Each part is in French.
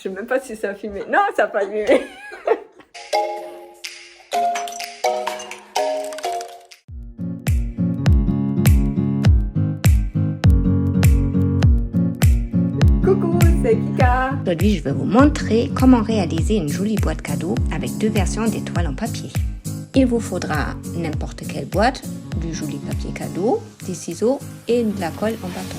sais même pas si ça a filmé. Non, ça n'a pas filmé. Coucou, c'est Kika. Aujourd'hui, je vais vous montrer comment réaliser une jolie boîte cadeau avec deux versions des toiles en papier. Il vous faudra n'importe quelle boîte, du joli papier cadeau, des ciseaux et de la colle en bâton.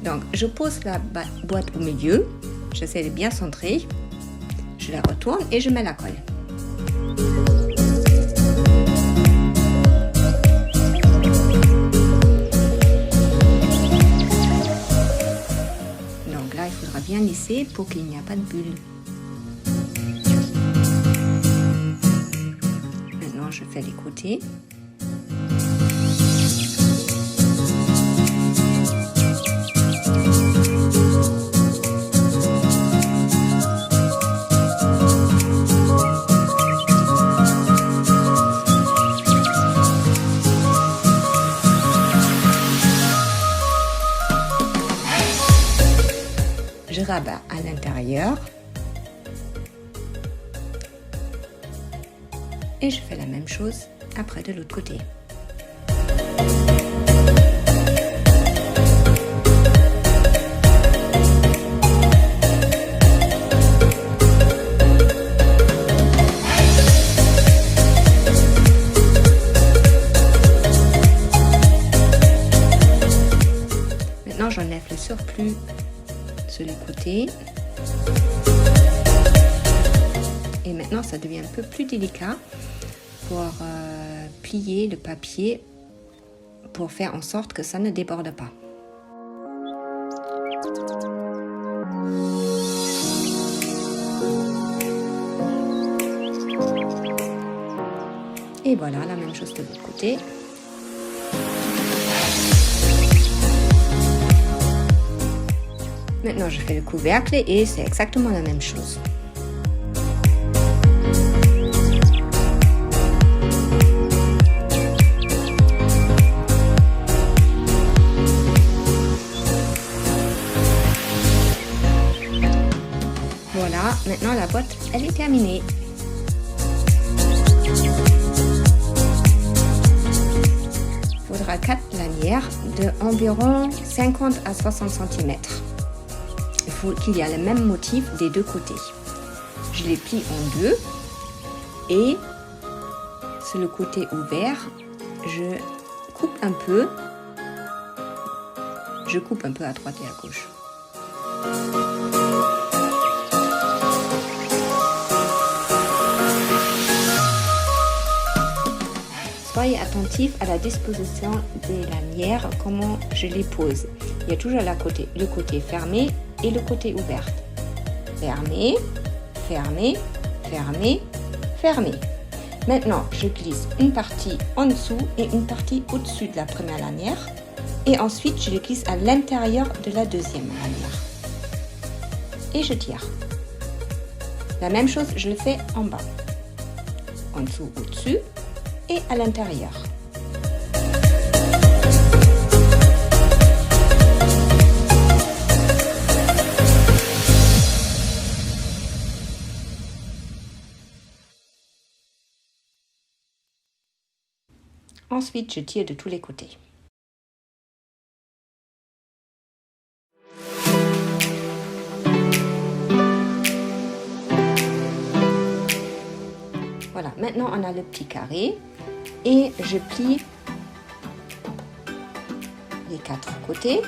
Donc, je pose la boîte au milieu, j'essaie de bien centrer, je la retourne et je mets la colle. Donc là, il faudra bien lisser pour qu'il n'y ait pas de bulle. Maintenant, je fais les côtés. Je rabats à l'intérieur et je fais la même chose après de l'autre côté. Maintenant, j'enlève le surplus sur les côtés. Et maintenant, ça devient un peu plus délicat pour plier le papier pour faire en sorte que ça ne déborde pas. Et voilà, la même chose de l'autre côté. Maintenant, je fais le couvercle et c'est exactement la même chose. Voilà, maintenant la boîte, elle est terminée. Il faudra 4 lanières de environ 50 à 60 cm. Il faut qu'il y ait le même motif des deux côtés. Je les plie en deux et sur le côté ouvert, je coupe un peu. Je coupe un peu à droite et à gauche. Soyez attentifs à la disposition des lanières, comment je les pose. Il y a toujours le côté fermé et le côté ouvert. Fermé, fermé, fermé, fermé. Maintenant, je glisse une partie en dessous et une partie au-dessus de la première lanière. Et ensuite, je le glisse à l'intérieur de la deuxième lanière. Et je tire. La même chose, je le fais en bas. En dessous, au-dessus et à l'intérieur. Ensuite, je tire de tous les côtés. Voilà, maintenant on a le petit carré et je plie les 4 côtés.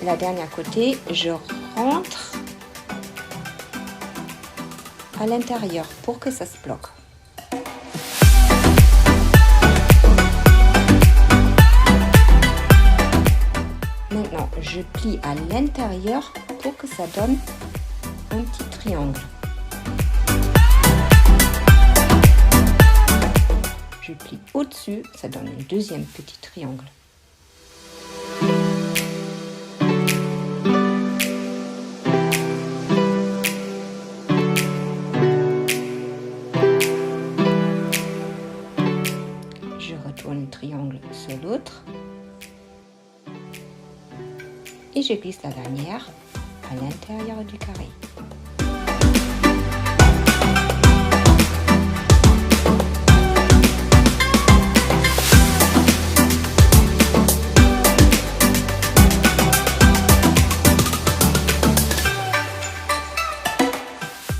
La dernière côté, je rentre à l'intérieur pour que ça se bloque. Maintenant, je plie à l'intérieur pour que ça donne un petit triangle. Je plie au-dessus, ça donne un deuxième petit triangle. Je retourne le triangle sur l'autre. et je glisse la lanière à l'intérieur du carré.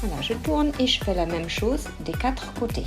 Voilà, je tourne et je fais la même chose des 4 côtés.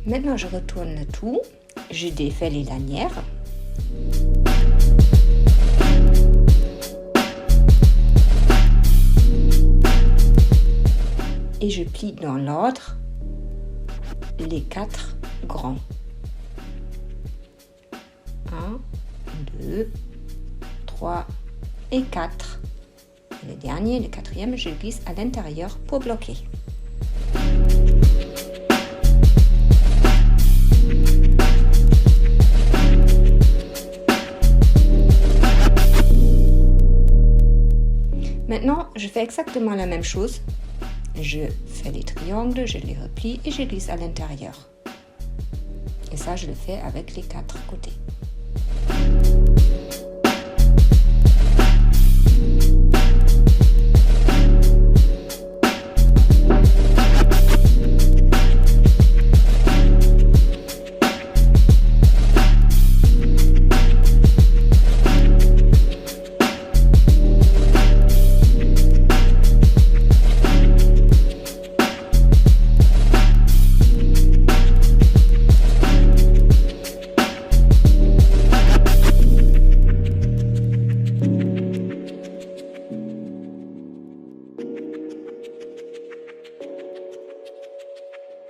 Maintenant, je retourne tout, je défais les lanières. Et je plie dans l'ordre les 4 grands. 1, 2, 3 et 4. Et le dernier, le 4e, je glisse à l'intérieur pour bloquer. Maintenant, je fais exactement la même chose. Je fais les triangles, je les replie et je glisse à l'intérieur. Et ça, je le fais avec les 4 côtés.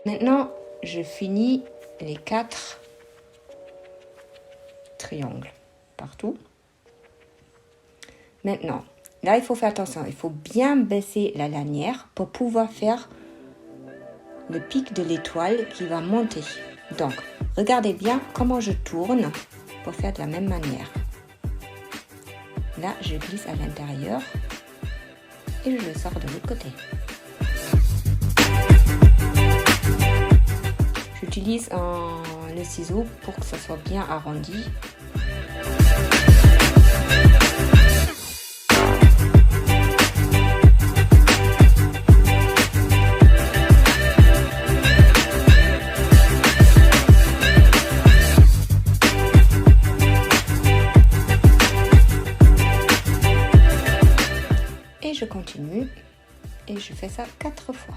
Maintenant, je finis les 4 triangles partout. Maintenant, là, il faut faire attention. Il faut bien baisser la lanière pour pouvoir faire le pic de l'étoile qui va monter. Donc, regardez bien comment je tourne pour faire de la même manière. Là, je glisse à l'intérieur et je le sors de l'autre côté. J'utilise le ciseau pour que ça soit bien arrondi. Et je continue et je fais ça 4 fois.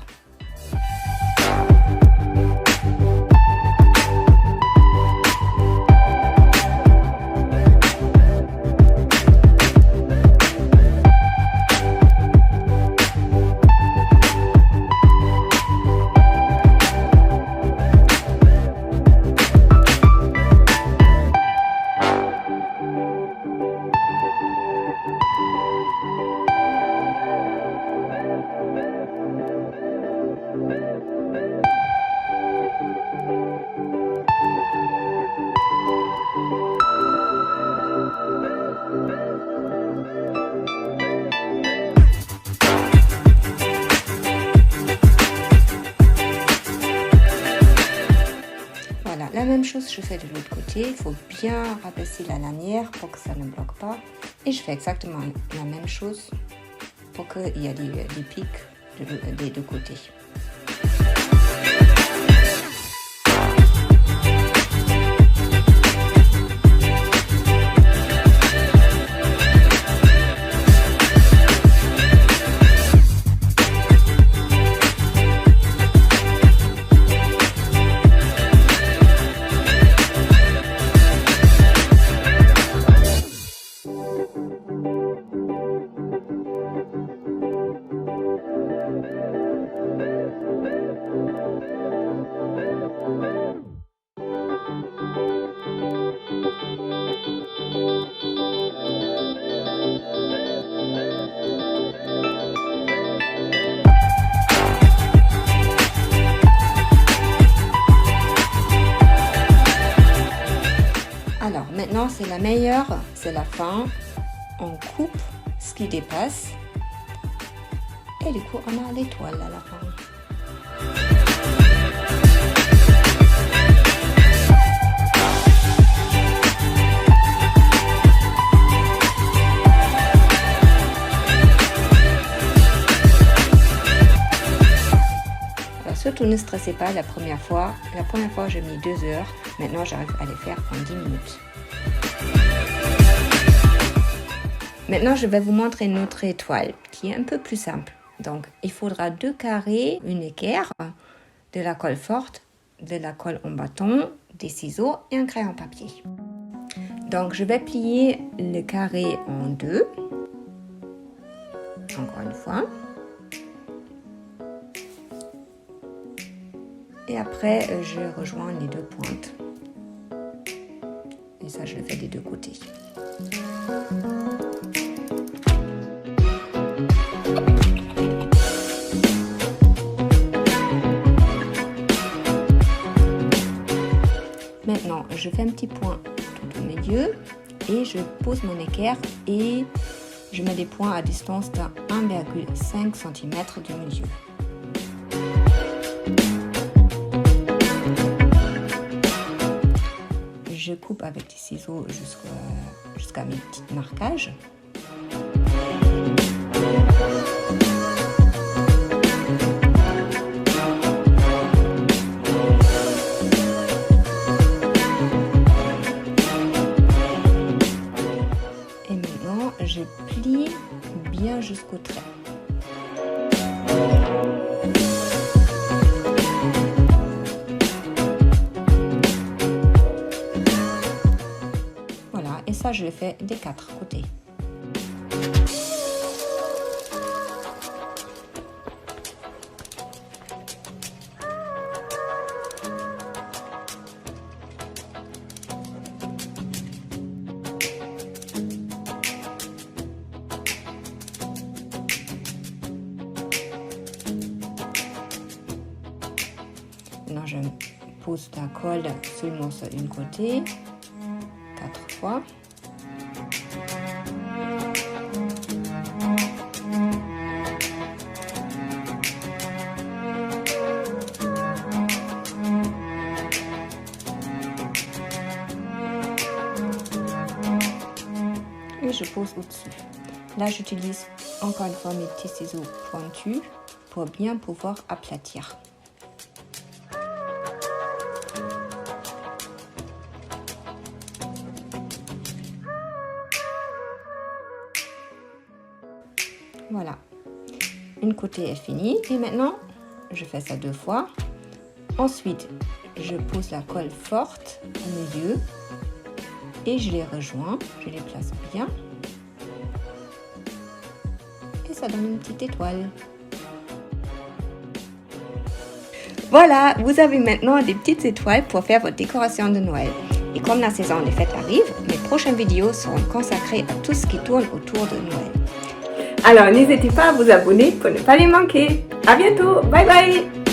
La même chose je fais de l'autre côté, il faut bien rabaisser la lanière pour que ça ne bloque pas. Et je fais exactement la même chose pour qu'il y ait des pics des deux côtés. Alors maintenant c'est la meilleure, c'est la fin. On coupe ce qui dépasse et du coup on a l'étoile à la fin. Alors, surtout ne stressez pas la première fois. La première fois j'ai mis 2 heures, maintenant j'arrive à les faire en 10 minutes. Maintenant, je vais vous montrer notre étoile qui est un peu plus simple. Donc, il faudra 2 carrés, une équerre, de la colle forte, de la colle en bâton, des ciseaux et un crayon papier. Donc, je vais plier le carré en 2. Encore une fois. Et après, je rejoins les 2 pointes. Et ça, je le fais des 2 côtés. Maintenant, je fais un petit point tout au milieu et je pose mon équerre et je mets des points à distance de 1,5 cm du milieu. Je coupe avec des ciseaux jusqu'à mes petits marquages. Et maintenant, je plie bien jusqu'au trait. Voilà, et ça, je le fais des 4 côtés. Maintenant, je pose la colle seulement sur une côté, 4 fois. Et je pose au-dessus. Là, j'utilise encore une fois mes petits ciseaux pointus pour bien pouvoir aplatir. Voilà, une côté est finie et maintenant je fais ça 2 fois. Ensuite, je pose la colle forte au milieu et je les rejoins, je les place bien et ça donne une petite étoile. Voilà, vous avez maintenant des petites étoiles pour faire votre décoration de Noël. Et comme la saison des fêtes arrive, mes prochaines vidéos seront consacrées à tout ce qui tourne autour de Noël. Alors n'hésitez pas à vous abonner pour ne pas les manquer. À bientôt, bye bye.